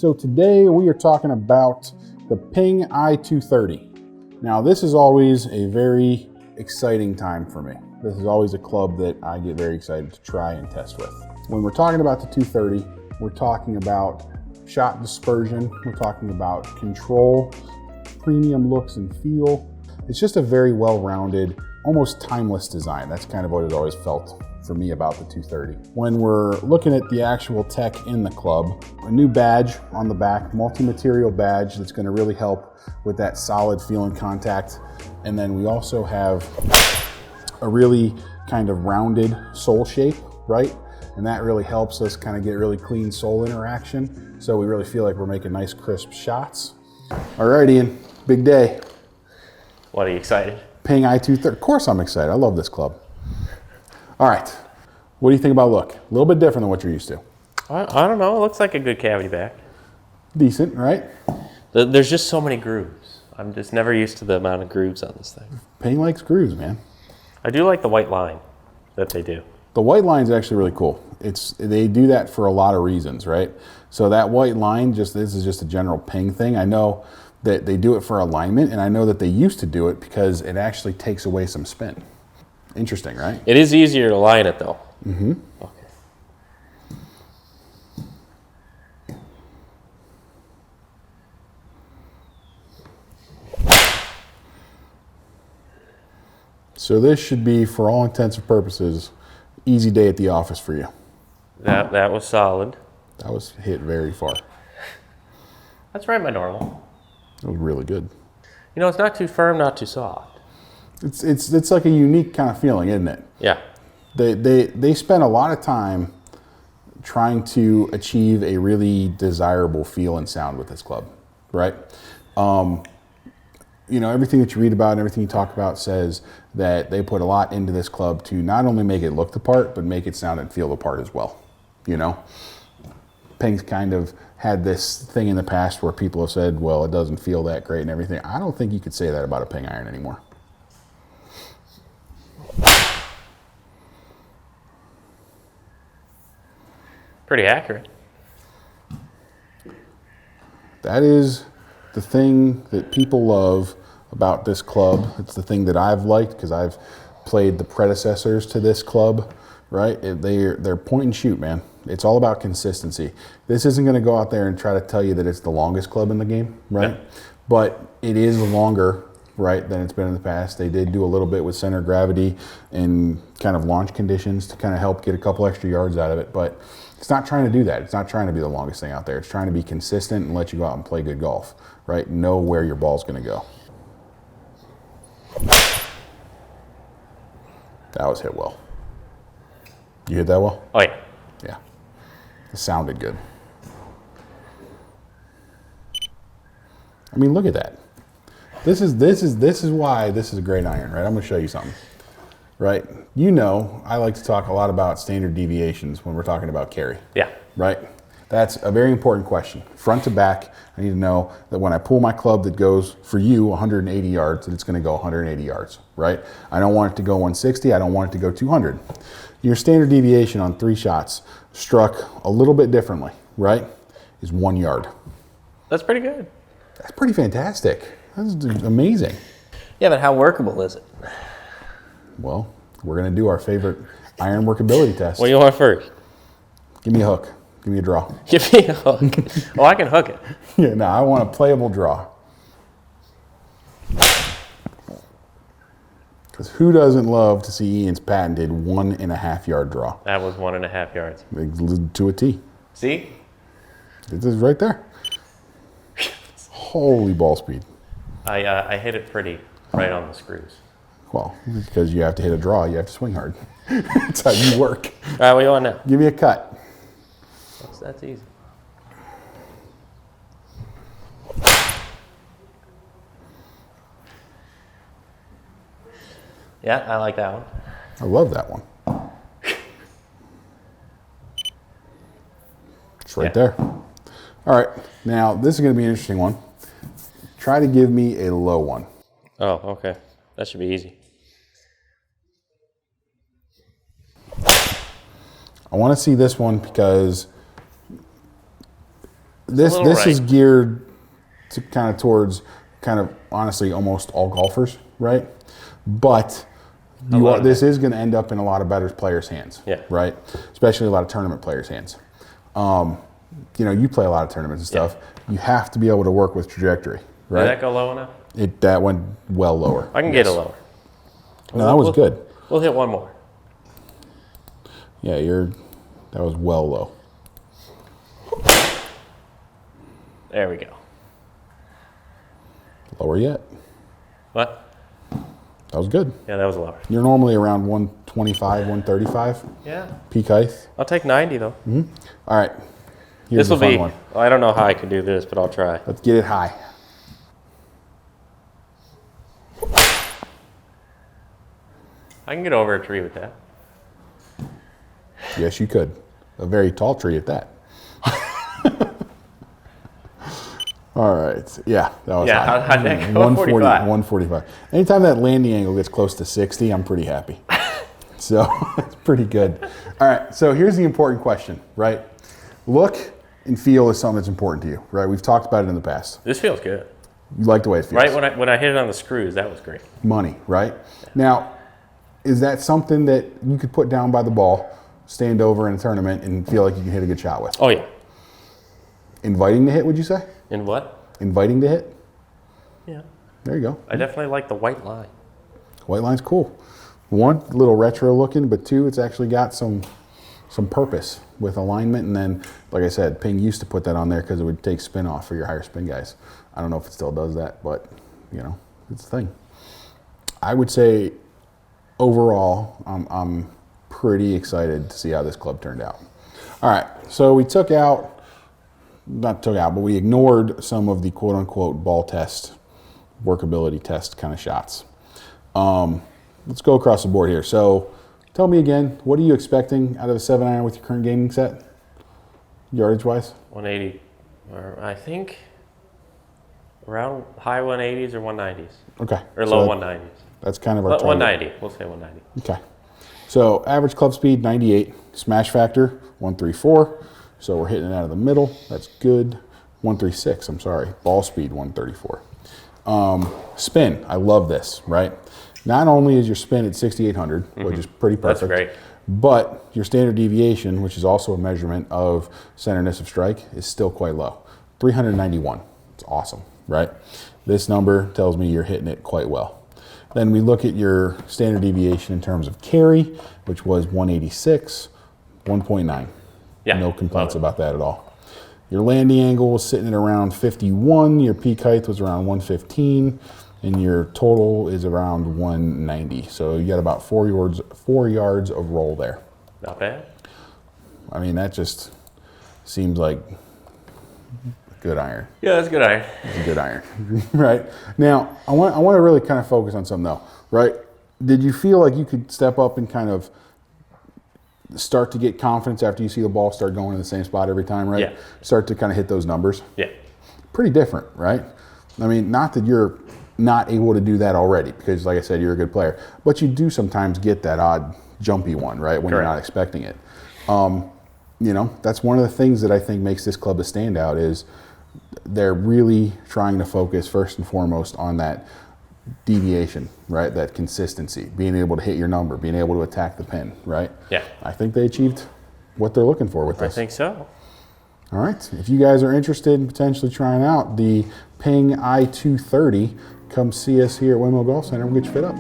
So today we are talking about the Ping i230. Now this is always a very exciting time for me. This is always a club that I get very excited to try and test with. When we're talking about the 230, we're talking about shot dispersion, we're talking about control, premium looks and feel. It's just a very well-rounded, almost timeless design. That's kind of what it always felt for me about the 230. When we're looking at the actual tech in the club, a new badge on the back, multi-material badge that's going to really help with that solid feel and contact. And then we also have a really kind of rounded sole shape, right? And that really helps us kind of get really clean sole interaction. So we really feel like we're making nice crisp shots. All right, Ian, big day. What, are you excited? Ping i230, of course I'm excited. I love this club. All right, what do you think about look? A little bit different than what you're used to. I don't know, it looks like a good cavity back. Decent, right? There's just so many grooves. I'm just never used to the amount of grooves on this thing. Ping likes grooves, man. I do like the white line that they do. The white line is actually really cool. They do that for a lot of reasons, right? So that white line, this is just a general Ping thing. I know that they do it for alignment, and I know that they used to do it because it actually takes away some spin. Interesting, right? It is easier to line it though. Mm-hmm. Okay. So this should be, for all intents and purposes, easy day at the office for you. That was solid. That was hit very far. That's right, my normal. It was really good. You know, it's not too firm, not too soft. It's like a unique kind of feeling, isn't it? Yeah. They spend a lot of time trying to achieve a really desirable feel and sound with this club, right? You know, everything that you read about and everything you talk about says that they put a lot into this club to not only make it look the part, but make it sound and feel the part as well. You know, Ping's kind of had this thing in the past where people have said, well, it doesn't feel that great and everything. I don't think you could say that about a Ping iron anymore. Pretty accurate. That is the thing that people love about this club. It's the thing that I've liked because I've played the predecessors to this club, right? They're point and shoot, man. It's all about consistency. This isn't going to go out there and try to tell you that it's the longest club in the game, right? Yeah. But it is longer, right, than it's been in the past. They did do a little bit with center of gravity and kind of launch conditions to kind of help get a couple extra yards out of it, but it's not trying to do that. It's not trying to be the longest thing out there. It's trying to be consistent and let you go out and play good golf, right? Know where your ball's going to go. That was hit well. You hit that well? Oh yeah. Yeah. It sounded good. I mean, look at that. This is why this is a great iron, right? I'm going to show you something. Right? You know, I like to talk a lot about standard deviations when we're talking about carry. Yeah. Right? That's a very important question. Front to back, I need to know that when I pull my club that goes for you 180 yards, that it's going to go 180 yards, right? I don't want it to go 160. I don't want it to go 200. Your standard deviation on 3 shots struck a little bit differently, right? Is 1 yard. That's pretty good. That's pretty fantastic. That's amazing. Yeah, but how workable is it? Well, we're going to do our favorite iron workability test. What do you want first? Give me a hook. Give me a draw. Give me a hook. Oh, I can hook it. Yeah, no, I want a playable draw. Because who doesn't love to see Ian's patented 1.5 yard draw? That was 1.5 yards. To a T. See? This is right there. Holy ball speed. I hit it pretty right on the screws. Well, because you have to hit a draw, you have to swing hard. That's how you work. All right, what do you want now? Give me a cut. That's easy. Yeah, I like that one. I love that one. It's right there. All right, now this is going to be an interesting one. Try to give me a low one. Oh, okay. That should be easy. I want to see this one because this is geared to kind of towards honestly almost all golfers, right? But this is going to end up in a lot of better players' hands, right? Especially a lot of tournament players' hands. You play a lot of tournaments and stuff. You have to be able to work with trajectory, right? Did that go low enough? That went well lower. I can get it lower. No, that was good. We'll hit one more. Yeah, that was well low. There we go. Lower yet. What? That was good. Yeah, that was lower. You're normally around 125, 135. Yeah. Peak height. I'll take 90 though. Mm-hmm. All right. Here's This will the fun be. one. Well, I don't know how I can do this, but I'll try. Let's get it high. I can get over a tree with that. Yes, you could. A very tall tree at that. All right. Yeah, that was high. How'd that go? 140, 145. 145. Anytime that landing angle gets close to 60, I'm pretty happy. So it's pretty good. All right. So here's the important question, right? Look and feel is something that's important to you, right? We've talked about it in the past. This feels good. You like the way it feels. Right when I hit it on the screws, that was great. Money, right? Yeah. Now, is that something that you could put down by the ball, stand over in a tournament, and feel like you can hit a good shot with? Oh, yeah. Inviting to hit, would you say? In what? Inviting to hit? Yeah. There you go. I definitely like the white line. White line's cool. One, a little retro looking, but two, it's actually got some purpose with alignment. And then, like I said, Ping used to put that on there because it would take spin off for your higher spin guys. I don't know if it still does that, but, it's a thing. I would say, overall, I'm pretty excited to see how this club turned out. All right, so we but we ignored some of the quote-unquote ball test, workability test kind of shots. Let's go across the board here. So tell me again, what are you expecting out of a 7-iron with your current gaming set, yardage-wise? 180, or I think around high 180s or 190s. Okay. Or low 190s. That's kind of our target. 190, we'll say 190. Okay. So average club speed, 98. Smash factor, 134. So we're hitting it out of the middle. That's good. 136, I'm sorry. Ball speed, 134. Spin, I love this, right? Not only is your spin at 6,800, which is pretty perfect. That's great. But your standard deviation, which is also a measurement of centerness of strike, is still quite low. 391. It's awesome, right? This number tells me you're hitting it quite well. Then we look at your standard deviation in terms of carry, which was 186, 1.9. Yeah, no complaints about that at all. Your landing angle was sitting at around 51. Your peak height was around 115. And your total is around 190. So you got about 4 yards of roll there. Not bad. I mean, that just seems like a good iron. Yeah, that's a good iron. It's a good iron, right? Now, I want to really kind of focus on something though, right? Did you feel like you could step up and kind of start to get confidence after you see the ball start going in the same spot every time, right? Yeah. Start to kind of hit those numbers? Yeah. Pretty different, right? I mean, not that you're not able to do that already, because like I said, you're a good player, but you do sometimes get that odd jumpy one, right? When Correct. You're not expecting it. That's one of the things that I think makes this club a standout is they're really trying to focus first and foremost on that deviation, right? That consistency, being able to hit your number, being able to attack the pin, right? Yeah. I think they achieved what they're looking for with this. I think so. All right. If you guys are interested in potentially trying out the Ping i230, come see us here at Windmill Golf Center. We'll get you fit up.